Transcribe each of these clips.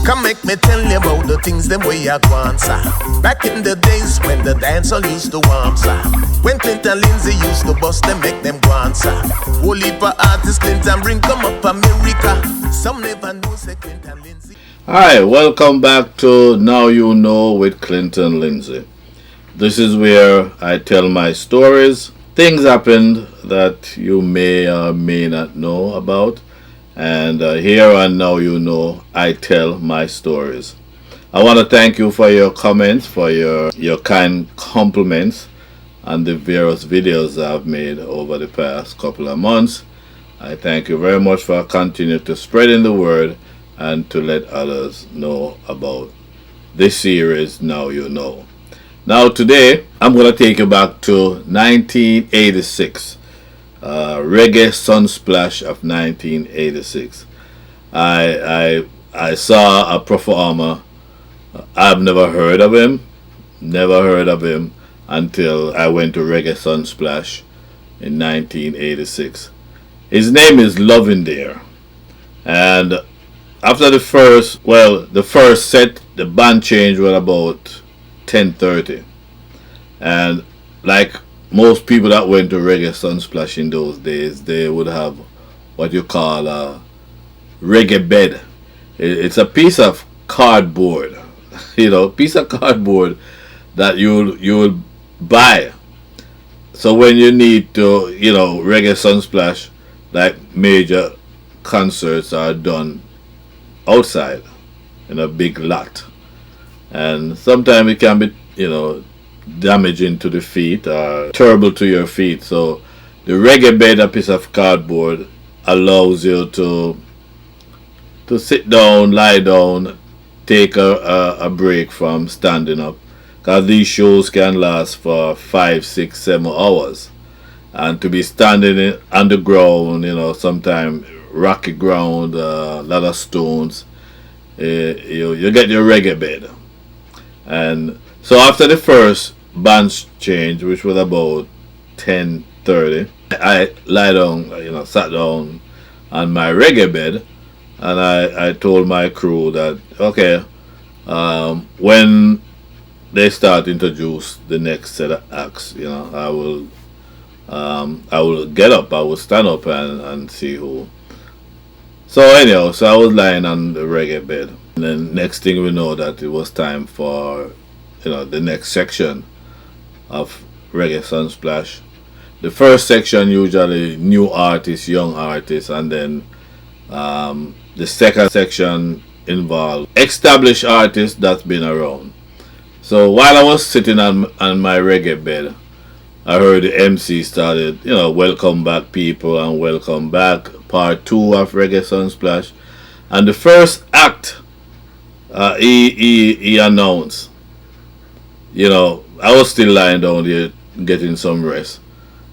Come make me tell you about the things them way I want, sir. Back in the days when the dancer used to warm, sir. When Clinton Lindsay used to bust them, make them go on, sir. Whole heap of artists Clinton bring come up America. Some never know say Clinton Lindsay. Hi, welcome back to Now You Know with Clinton Lindsay. This is where I tell my stories. Things happened that you may or may not know about. And here on Now You Know, I tell my stories. I want to thank you for your comments, for your kind compliments on the various videos I've made over the past couple of months. I thank you very much for continuing to spreading the word and to let others know about this series, Now You Know. Now today, I'm going to take you back to 1986. Reggae Sunsplash of 1986. I saw a performer. I've never heard of him until I went to Reggae Sunsplash in 1986. His name is Lovindeer, and after the first set, the band change was about 10:30, and like most people that went to Reggae Sunsplash in those days, they would have what you call a reggae bed. It's a piece of cardboard, piece of cardboard that you'll buy. So when you need to, Reggae Sunsplash, like major concerts are done outside in a big lot, and sometimes it can be, damaging to the feet or terrible to your feet. So the reggae bed, a piece of cardboard, allows you to sit down, lie down, take a break from standing up, because these shows can last for 5, 6, 7 hours, and to be standing on the ground, sometimes rocky ground, a lot of stones, you get your reggae bed. And so after the first band change, which was about 10:30, I lie down, sat down on my reggae bed, and I told my crew that, okay, when they start introduce the next set of acts, I will get up, I will stand up and see who. So anyhow, so I was lying on the reggae bed, and then next thing we know that it was time for the next section of Reggae Sunsplash. The first section usually new artists, young artists, and then the second section involved established artists that's been around. So while I was sitting on my reggae bed, I heard the MC started, welcome back people, and welcome back part 2 of Reggae Sunsplash. And the first act, he announced, I was still lying down there getting some rest,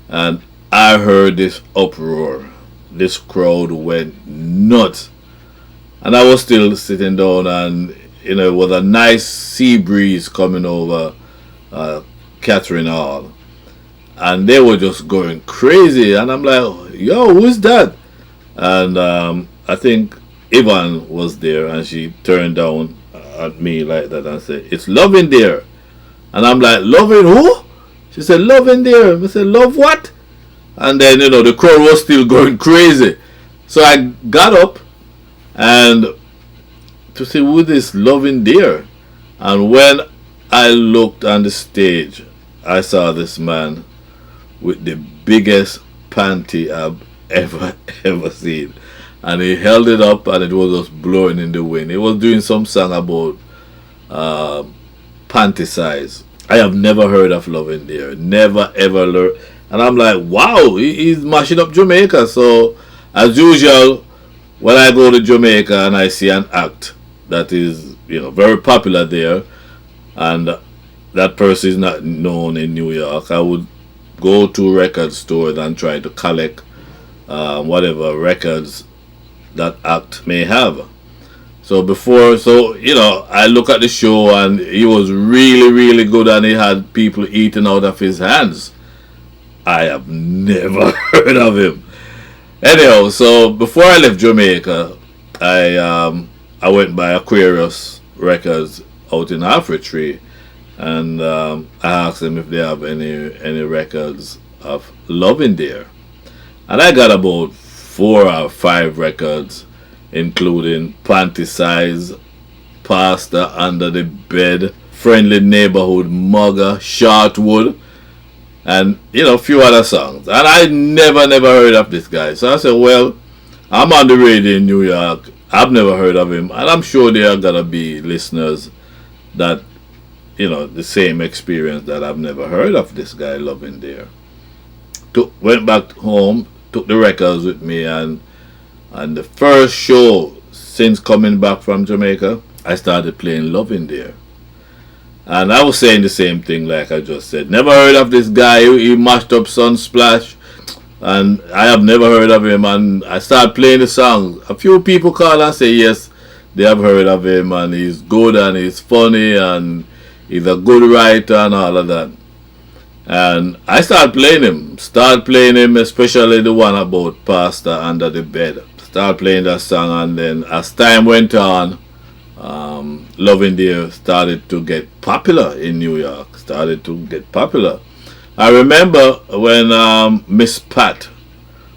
and I heard this uproar. This crowd went nuts, and I was still sitting down, and it was a nice sea breeze coming over Catherine Hall, and they were just going crazy, and I'm like, yo, who's that? And I think Yvonne was there, and she turned down at me like that and said, it's Lovindeer. And I'm like, loving who? She said, Lovindeer. I said, love what? And then, the crowd was still going crazy. So I got up and to see who this Lovindeer. And when I looked on the stage, I saw this man with the biggest panty I've ever seen. And he held it up, and it was just blowing in the wind. He was doing some song about panty size. I have never heard of Lovindeer, never ever learned. And I'm like, wow, he's mashing up Jamaica. So as usual, when I go to Jamaica and I see an act that is very popular there, and that person is not known in New York, I would go to record stores and try to collect whatever records that act may have. So I look at the show, and he was really, really good, and he had people eating out of his hands. I have never heard of him. Anyhow, so before I left Jamaica, I I went by Aquarius Records out in Alfred Tree, and I asked them if they have any records of Lovindeer. And I got about 4 or 5 records, including Panty Size, Pastor Under the Bed, Friendly Neighborhood Mugger, Shortwood, and a few other songs. And I never heard of this guy. So I said, well, I'm on the radio in New York. I've never heard of him, and I'm sure there are gonna be listeners that the same experience, that I've never heard of this guy Lovindeer. Went back home, took the records with me, and the first show since coming back from Jamaica, I started playing Lovindeer. And I was saying the same thing like I just said. Never heard of this guy. He mashed up Sunsplash, and I have never heard of him. And I started playing the song. A few people call and say yes, they have heard of him, and he's good, and he's funny, and he's a good writer, and all of that. And I started playing him, especially the one about Pastor Under the Bed. Started playing that song, and then as time went on, Lovindeer started to get popular in New York. I remember when Miss Pat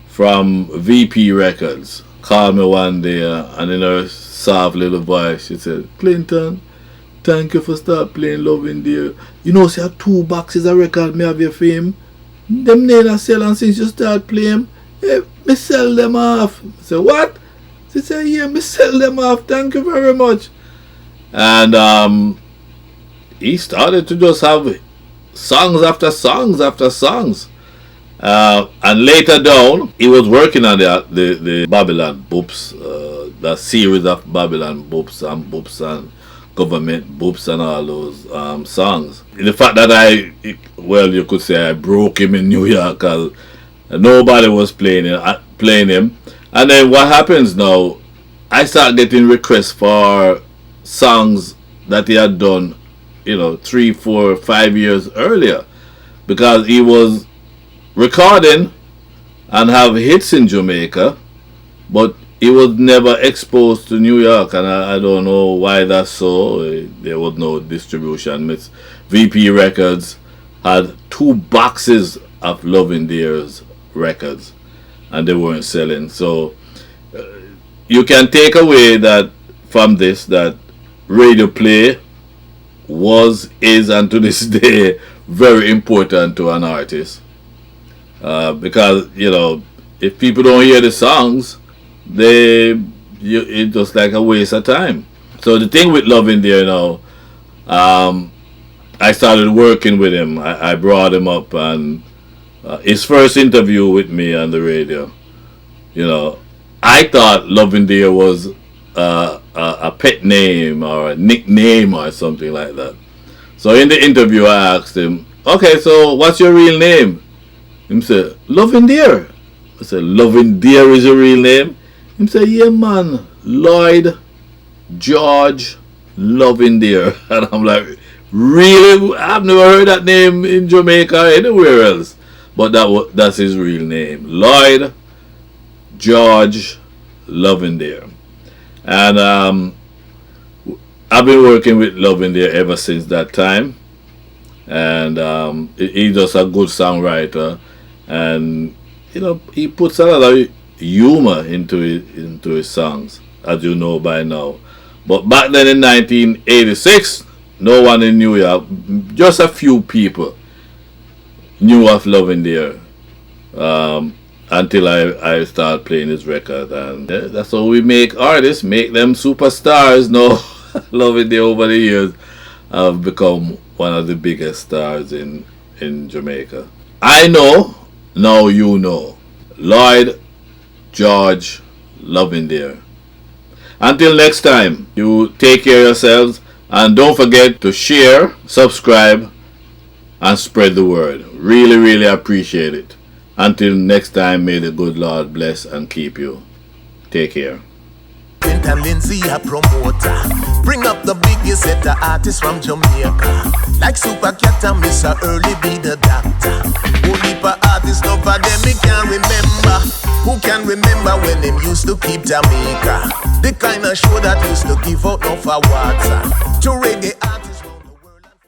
from VP Records called me one day, and in her soft little voice she said, "Clinton, thank you for start playing Lovindeer. See, 2 boxes of record me have your fame. Them never sell, and since you start playing, me sell them off." I said, "What?" She said, "Yeah, me sell them off. Thank you very much." And he started to just have songs after songs after songs. And later down, he was working on the Babylon Boops, the series of Babylon Boops and Government Boops and all those songs. The fact that you could say I broke him in New York, because nobody was playing him. And then what happens now, I start getting requests for songs that he had done 3, 4, 5 years earlier, because he was recording and have hits in Jamaica, but he was never exposed to New York, and I don't know why that's so. There was no distribution. VP Records had 2 boxes of Lovindeer's records, and they weren't selling. So you can take away that from this, that radio play is, and to this day, very important to an artist. Because if people don't hear the songs, it's just like a waste of time. So the thing with Lovindeer now, I started working with him. I brought him up, and his first interview with me on the radio, I thought Lovindeer was a pet name or a nickname or something like that. So in the interview, I asked him, "Okay, so what's your real name?" He said, "Lovindeer." I said, "Lovindeer is your real name?" He said, "Yeah, man, Lloyd George Lovindeer." And I'm like, "Really? I've never heard that name in Jamaica or anywhere else." But that's his real name, Lloyd George Lovindeer. And I've been working with Lovindeer ever since that time. And he's just a good songwriter, and he puts a lot of humor into his songs, as you know by now. But back then in 1986, no one in New York, just a few people, knew of Lovindeer until I started playing his record. And that's how we make artists, make them superstars. Now Lovindeer over the years have become one of the biggest stars in Jamaica. I know, now you know. Lloyd George Lovindeer. Until next time, you take care of yourselves, and don't forget to share, subscribe, and spread the word. Really, really appreciate it. Until next time, may the good Lord bless and keep you. Take care. And Lindsay a promoter, bring up the biggest set of artists from Jamaica, like Super Cat and Mr. Early be the doctor. Only for artists, no for them me can't remember. Who can remember when them used to keep Jamaica? The kind of show that used to give out no for water. To reggae artists.